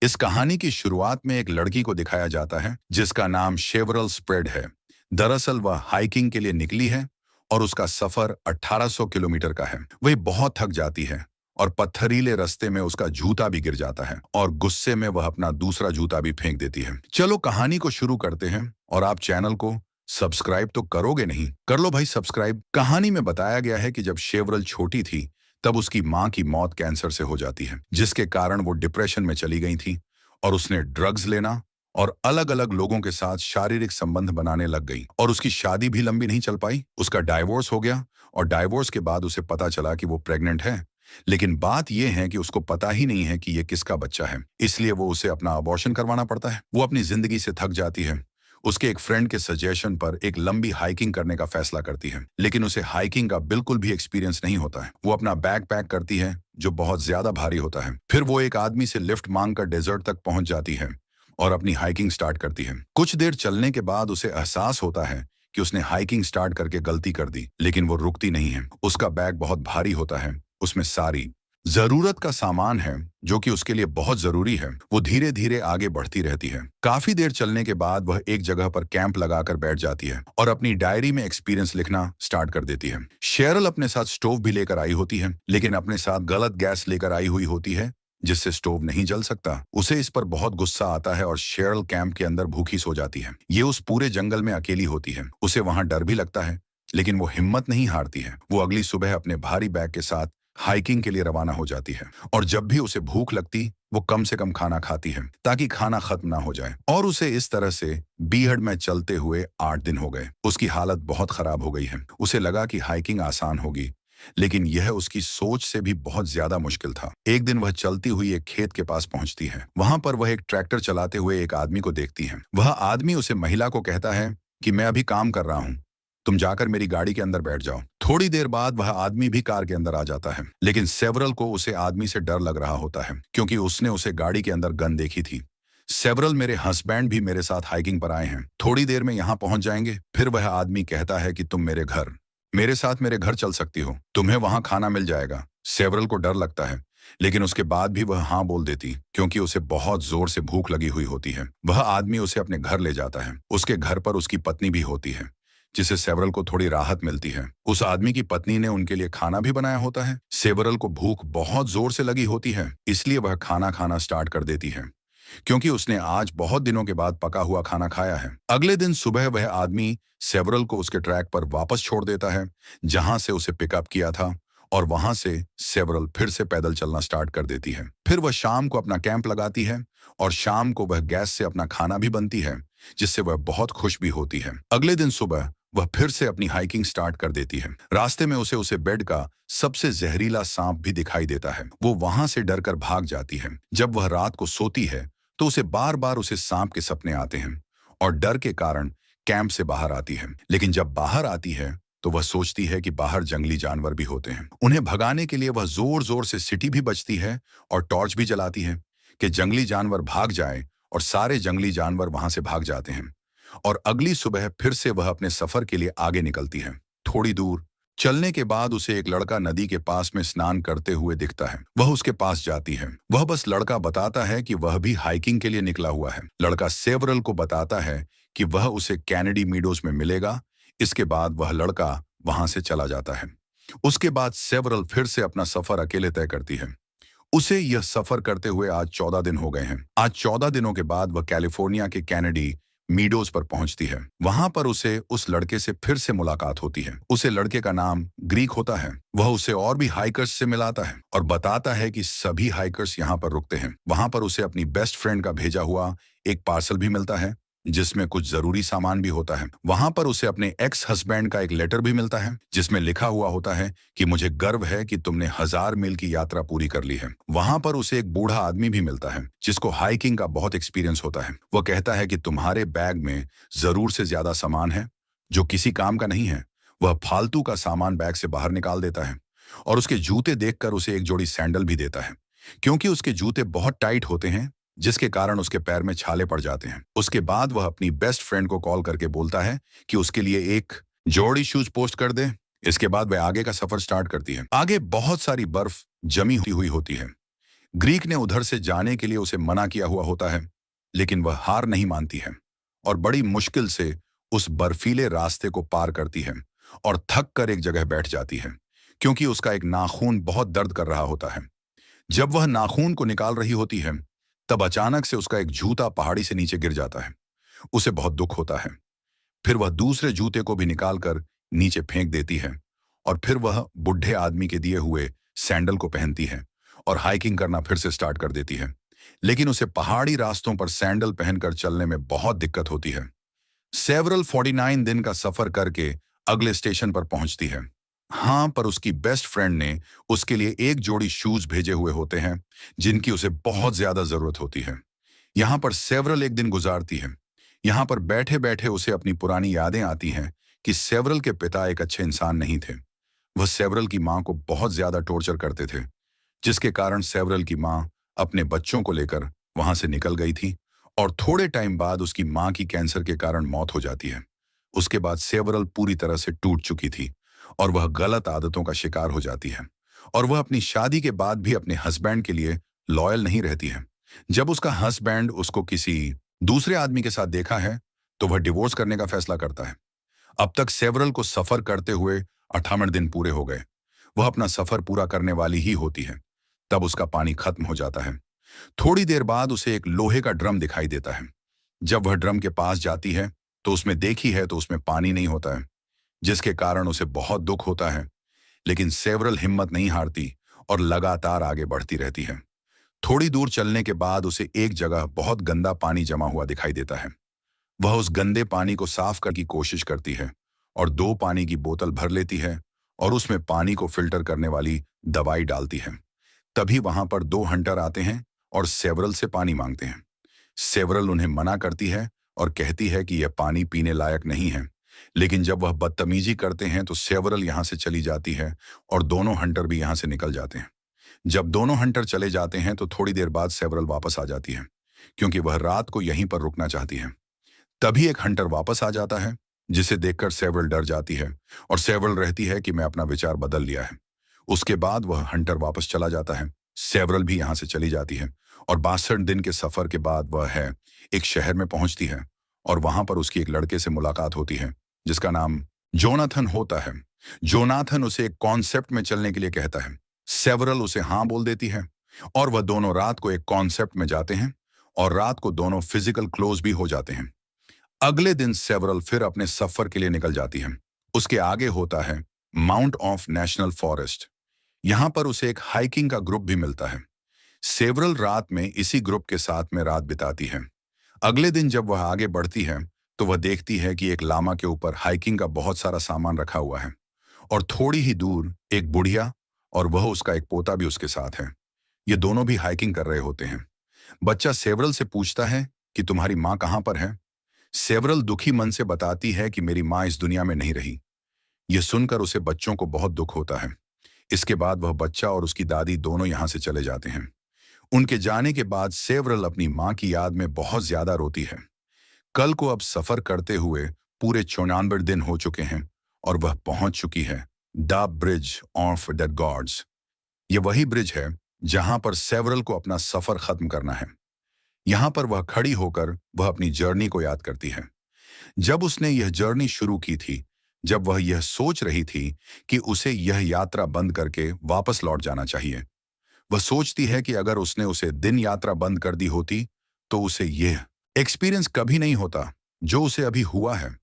इस कहानी की शुरुआत में एक लड़की को दिखाया जाता है जिसका नाम शेवरल स्प्रेड है। दरअसल वह हाइकिंग के लिए निकली है और उसका सफर 1800 किलोमीटर का है। वह बहुत थक जाती है और पत्थरीले रास्ते में उसका जूता भी गिर जाता है और गुस्से में वह अपना दूसरा जूता भी फेंक देती है। चलो कहानी को शुरू करते हैं और आप चैनल को सब्सक्राइब तो करोगे नहीं? कर लो भाई सब्सक्राइब। कहानी में बताया गया है कि जब शेवरल छोटी थी तब उसकी मां की मौत कैंसर से हो जाती है, जिसके कारण वो डिप्रेशन में चली गई थी और उसने ड्रग्स लेना और अलग अलग लोगों के साथ शारीरिक संबंध बनाने लग गई और उसकी शादी भी लंबी नहीं चल पाई। उसका डाइवोर्स हो गया और डाइवोर्स के बाद उसे पता चला कि वो प्रेग्नेंट है। लेकिन बात यह है कि उसको पता ही नहीं है कि ये किसका बच्चा है, इसलिए वो उसे अपना अबॉर्शन करवाना पड़ता है। वो अपनी जिंदगी से थक जाती है। उसके एक फ्रेंड के सजेशन पर एक लंबी हाइकिंग करने का फैसला करती है, लेकिन उसे हाइकिंग का बिल्कुल भी एक्सपीरियंस नहीं होता है। वो अपना बैग पैक करती है जो बहुत ज्यादा भारी होता है। फिर वो एक आदमी से लिफ्ट मांगकर डेजर्ट तक पहुंच जाती है और अपनी हाइकिंग स्टार्ट करती है। कुछ देर चलने के बाद उसे एहसास होता है कि उसने हाइकिंग स्टार्ट करके गलती कर दी, लेकिन वो रुकती नहीं है। उसका बैग बहुत भारी होता है, उसमें सारी जरूरत का सामान है जो कि उसके लिए बहुत जरूरी है। वो धीरे धीरे आगे बढ़ती रहती है। काफी देर चलने के बाद वह एक जगह पर कैंप लगाकर बैठ जाती है और अपनी डायरी में एक्सपीरियंस लिखना स्टार्ट कर देती है। शेरल अपने साथ स्टोव भी लेकर आई होती है, लेकिन अपने साथ गलत गैस लेकर आई हुई होती है जिससे स्टोव नहीं जल सकता। उसे इस पर बहुत गुस्सा आता है और शेरल कैंप के अंदर भूखी सो जाती है। ये उस पूरे जंगल में अकेली होती है। उसे वहां डर भी लगता है, लेकिन वो हिम्मत नहीं हारती है। वो अगली सुबह अपने भारी बैग के साथ हाइकिंग के लिए रवाना हो जाती है और जब भी उसे भूख लगती वो कम से कम खाना खाती है ताकि खाना खत्म ना हो जाए। और उसे इस तरह से बीहड़ में चलते हुए 8 दिन हो गए। उसकी हालत बहुत खराब हो गई है। उसे लगा कि हाइकिंग आसान होगी, लेकिन यह उसकी सोच से भी बहुत ज्यादा मुश्किल था। एक दिन वह चलती हुई एक खेत के पास पहुंचती है। वहां पर वह एक ट्रैक्टर चलाते हुए एक आदमी को देखती है। वह आदमी उसे महिला को कहता है कि मैं अभी काम कर रहा हूं, तुम जाकर मेरी गाड़ी के अंदर बैठ जाओ। थोड़ी देर बाद वह आदमी भी कार के अंदर आ जाता है, लेकिन सेवरल को उसे आदमी से डर लग रहा होता है क्योंकि उसने उसे गाड़ी के अंदर गन देखी थी। सेवरल, मेरे हस्बैंड भी मेरे साथ हाइकिंग पर आए हैं, थोड़ी देर में यहाँ पहुंच जाएंगे। फिर वह आदमी कहता है कि तुम मेरे साथ मेरे घर चल सकती हो, तुम्हें वहां खाना मिल जाएगा। सेवरल को डर लगता है, लेकिन उसके बाद भी वह हाँ बोल देती क्योंकि उसे बहुत जोर से भूख लगी हुई होती है। वह आदमी उसे अपने घर ले जाता है। उसके घर पर उसकी पत्नी भी होती है, जिससे सेवरल को थोड़ी राहत मिलती है। उस आदमी की पत्नी ने उनके लिए खाना भी बनाया होता है। सेवरल को भूख बहुत जोर से लगी होती है, इसलिए वह खाना खाना स्टार्ट कर देती है क्योंकि उसने आज बहुत दिनों के बाद पका हुआ खाना खाया है। अगले दिन सुबह वह आदमी सेवरल को उसके ट्रैक पर वापस छोड़ देता है जहां से उसे पिकअप किया था और वहां से सेवरल फिर से पैदल चलना स्टार्ट कर देती है। फिर वह शाम को अपना कैंप लगाती है और शाम को वह गैस से अपना खाना भी बनती है, जिससे वह बहुत खुश भी होती है। अगले दिन सुबह वह फिर से अपनी हाइकिंग स्टार्ट कर देती है। रास्ते में उसे बेड का सबसे जहरीला सांप भी दिखाई देता है। वो वहां से डरकर भाग जाती है। जब वह रात को सोती है तो उसे बार बार उसे सांप के सपने आते हैं और डर के कारण कैंप से बाहर आती है। लेकिन जब बाहर आती है तो वह सोचती है कि बाहर जंगली जानवर भी होते हैं। उन्हें भगाने के लिए वह जोर जोर से सीटी भी बजती है और टॉर्च भी जलाती है कि जंगली जानवर भाग जाए, और सारे जंगली जानवर वहां से भाग जाते हैं। और अगली सुबह फिर से वह अपने सफर के लिए आगे निकलती है। थोड़ी दूर चलने के बाद उसे एक लड़का नदी के पास में स्नान करते हुए दिखता है। वह उसके पास जाती है। वह बस लड़का बताता है कि वह भी हाइकिंग के लिए निकला हुआ है। लड़का सेवरल को बताता है कि वह उसे कैनेडी मीडोज में मिलेगा। इसके बाद वह लड़का वहां से चला जाता है। उसके बाद सेवरल फिर से अपना सफर अकेले तय करती है। उसे यह सफर करते हुए आज 14 दिन हो गए हैं। आज 14 दिनों के बाद वह कैलिफोर्निया के कैनेडी मीडोज पर पहुंचती है। वहां पर उसे उस लड़के से फिर से मुलाकात होती है। उसे लड़के का नाम ग्रीक होता है। वह उसे और भी हाइकर्स से मिलाता है और बताता है कि सभी हाइकर्स यहाँ पर रुकते हैं। वहां पर उसे अपनी बेस्ट फ्रेंड का भेजा हुआ एक पार्सल भी मिलता है जिसमें कुछ जरूरी सामान भी होता है। वहां पर उसे अपने एक्स हस्बैंड का एक लेटर भी मिलता है जिसमें लिखा हुआ होता है कि मुझे गर्व है कि तुमने 1000 मील की यात्रा पूरी कर ली है। वहां पर उसे एक बूढ़ा आदमी भी मिलता है जिसको हाइकिंग का बहुत एक्सपीरियंस होता है। वह कहता है कि तुम्हारे बैग में जरूर से ज्यादा सामान है जो किसी काम का नहीं है। वह फालतू का सामान बैग से बाहर निकाल देता है और उसके जूते देखकर उसे एक जोड़ी सैंडल भी देता है क्योंकि उसके जूते बहुत टाइट होते हैं, जिसके कारण उसके पैर में छाले पड़ जाते हैं। उसके बाद वह अपनी बेस्ट फ्रेंड को कॉल करके बोलता है कि उसके लिए एक जोड़ी शूज पोस्ट कर दे। इसके बाद वह आगे का सफर स्टार्ट करती है। आगे बहुत सारी बर्फ जमी हुई होती है। ग्रीक ने उधर से जाने के लिए उसे मना किया हुआ होता है, लेकिन वह हार नहीं मानती है और बड़ी मुश्किल से उस बर्फीले रास्ते को पार करती है और थक कर एक जगह बैठ जाती है, क्योंकि उसका एक नाखून बहुत दर्द कर रहा होता है। जब वह नाखून को निकाल रही होती है, तब अचानक से उसका एक जूता पहाड़ी से नीचे गिर जाता है। उसे बहुत दुख होता है। फिर वह दूसरे जूते को भी निकालकर नीचे फेंक देती है और फिर वह बुढ़े आदमी के दिए हुए सैंडल को पहनती है और हाइकिंग करना फिर से स्टार्ट कर देती है। लेकिन उसे पहाड़ी रास्तों पर सैंडल पहनकर चलने में बहुत दिक्कत होती है। सेवरल 49 दिन का सफर करके अगले स्टेशन पर पहुंचती है। हाँ, पर उसकी बेस्ट फ्रेंड ने उसके लिए एक जोड़ी शूज भेजे हुए होते हैं, जिनकी उसे बहुत ज्यादा जरूरत होती है। यहाँ पर सेवरल एक दिन गुजारती है। यहाँ पर बैठे बैठे उसे अपनी पुरानी यादें आती हैं कि सेवरल के पिता एक अच्छे इंसान नहीं थे। वह सेवरल की माँ को बहुत ज्यादा टॉर्चर करते थे, जिसके कारण सेवरल की माँ अपने बच्चों को लेकर वहां से निकल गई थी और थोड़े टाइम बाद उसकी माँ की कैंसर के कारण मौत हो जाती है। उसके बाद सेवरल पूरी तरह से टूट चुकी थी और वह गलत आदतों का शिकार हो जाती है और वह अपनी शादी के बाद भी अपने हस्बैंड के लिए लॉयल नहीं रहती है। जब उसका हस्बैंड उसको किसी दूसरे आदमी के साथ देखा है, तो वह डिवोर्स करने का फैसला करता है। अब तक सेवरल को सफर करते हुए 58 दिन पूरे हो गए। वह अपना सफर पूरा करने वाली ही होती है, तब उसका पानी खत्म हो जाता है। थोड़ी देर बाद उसे एक लोहे का ड्रम दिखाई देता है। जब वह ड्रम के पास जाती है, तो उसमें देखी है तो उसमें पानी नहीं होता है, जिसके कारण उसे बहुत दुख होता है। लेकिन सेवरल हिम्मत नहीं हारती और लगातार आगे बढ़ती रहती है। थोड़ी दूर चलने के बाद उसे एक जगह बहुत गंदा पानी जमा हुआ दिखाई देता है। वह उस गंदे पानी को साफ करने की कोशिश करती है और 2 पानी की बोतल भर लेती है और उसमें पानी को फिल्टर करने वाली दवाई डालती है। तभी वहां पर 2 हंटर आते हैं और सेवरल से पानी मांगते हैं। सेवरल उन्हें मना करती है और कहती है कि यह पानी पीने लायक नहीं है। लेकिन जब वह बदतमीजी करते हैं तो सेवरल यहां से चली जाती है और दोनों हंटर भी यहां से निकल जाते हैं। जब दोनों हंटर चले जाते हैं तो थोड़ी देर बाद सेवरल वापस आ जाती है, क्योंकि वह रात को यहीं पर रुकना चाहती है। तभी एक हंटर वापस आ जाता है, जिसे देखकर सेवरल डर जाती है और सेवरल रहती है कि मैं अपना विचार बदल लिया है। उसके बाद वह हंटर वापस चला जाता है। सेवरल भी यहां से चली जाती है और 62 दिन के सफर के बाद वह है एक शहर में पहुंचती है और वहां पर उसकी एक लड़के से मुलाकात होती है, जिसका नाम जोनाथन होता है। जोनाथन उसे एक कॉन्सेप्ट में चलने के लिए कहता है। सेवरल उसे हाँ बोल देती है और वह दोनों रात को एक कॉन्सेप्ट में जाते हैं और रात को दोनों फिजिकल क्लोज भी हो जाते हैं। अगले दिन सेवरल फिर अपने सफर के लिए निकल जाती है। उसके आगे होता है माउंट ऑफ नेशनल फॉरेस्ट। यहां पर उसे एक हाइकिंग का ग्रुप भी मिलता है। सेवरल रात में इसी ग्रुप के साथ में रात बिताती है। अगले दिन जब वह आगे बढ़ती है, तो वह देखती है कि एक लामा के ऊपर हाइकिंग का बहुत सारा सामान रखा हुआ है और थोड़ी ही दूर एक बुढ़िया और वह उसका एक पोता भी उसके साथ है। ये दोनों भी हाइकिंग कर रहे होते हैं। बच्चा सेवरल से पूछता है कि तुम्हारी माँ कहाँ पर है। सेवरल दुखी मन से बताती है कि मेरी माँ इस दुनिया में नहीं रही। यह सुनकर उसे बच्चों को बहुत दुख होता है। इसके बाद वह बच्चा और उसकी दादी दोनों यहाँ से चले जाते हैं। उनके जाने के बाद सेवरल अपनी माँ की याद में बहुत ज्यादा रोती है। कल को अब सफर करते हुए पूरे 94 दिन हो चुके हैं और वह पहुंच चुकी है the bridge of dead gods. ये वही ब्रिज है जहां पर सेवरल को अपना सफर खत्म करना है। यहां पर वह खड़ी होकर वह अपनी जर्नी को याद करती है। जब उसने यह जर्नी शुरू की थी, जब वह यह सोच रही थी कि उसे यह यात्रा बंद करके वापस लौट जाना चाहिए। वह सोचती है कि अगर उसने उसे दिन यात्रा बंद कर दी होती, तो उसे यह एक्सपीरियंस कभी नहीं होता जो उसे अभी हुआ है।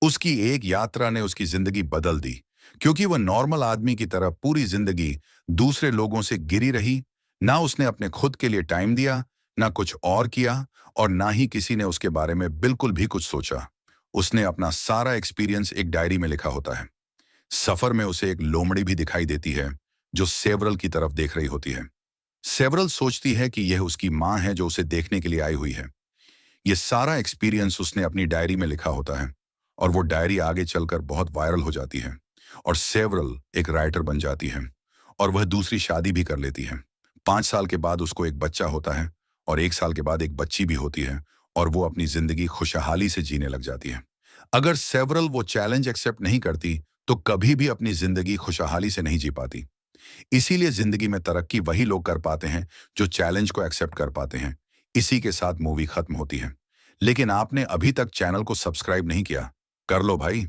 उसकी एक यात्रा ने उसकी जिंदगी बदल दी, क्योंकि वह नॉर्मल आदमी की तरह पूरी जिंदगी दूसरे लोगों से गिरी रही। ना उसने अपने खुद के लिए टाइम दिया, ना कुछ और किया और ना ही किसी ने उसके बारे में बिल्कुल भी कुछ सोचा। उसने अपना सारा एक्सपीरियंस एक डायरी में लिखा होता है। सफर में उसे एक लोमड़ी भी दिखाई देती है, जो सेवरल की तरफ देख रही होती है। सेवरल सोचती है कि यह उसकी माँ है जो उसे देखने के लिए आई हुई है। यह सारा एक्सपीरियंस उसने अपनी डायरी में लिखा होता है और वो डायरी आगे चलकर बहुत वायरल हो जाती है और सेवरल एक राइटर बन जाती है और वह दूसरी शादी भी कर लेती है। 5 साल के बाद उसको एक बच्चा होता है और 1 साल के बाद एक बच्ची भी होती है और वो अपनी जिंदगी खुशहाली से जीने लग जाती है। अगर सेवरल वो चैलेंज एक्सेप्ट नहीं करती, तो कभी भी अपनी जिंदगी खुशहाली से नहीं जी पाती। इसीलिए जिंदगी में तरक्की वही लोग कर पाते हैं जो चैलेंज को एक्सेप्ट कर पाते हैं। इसी के साथ मूवी खत्म होती है। लेकिन आपने अभी तक चैनल को सब्सक्राइब नहीं किया, कर लो भाई।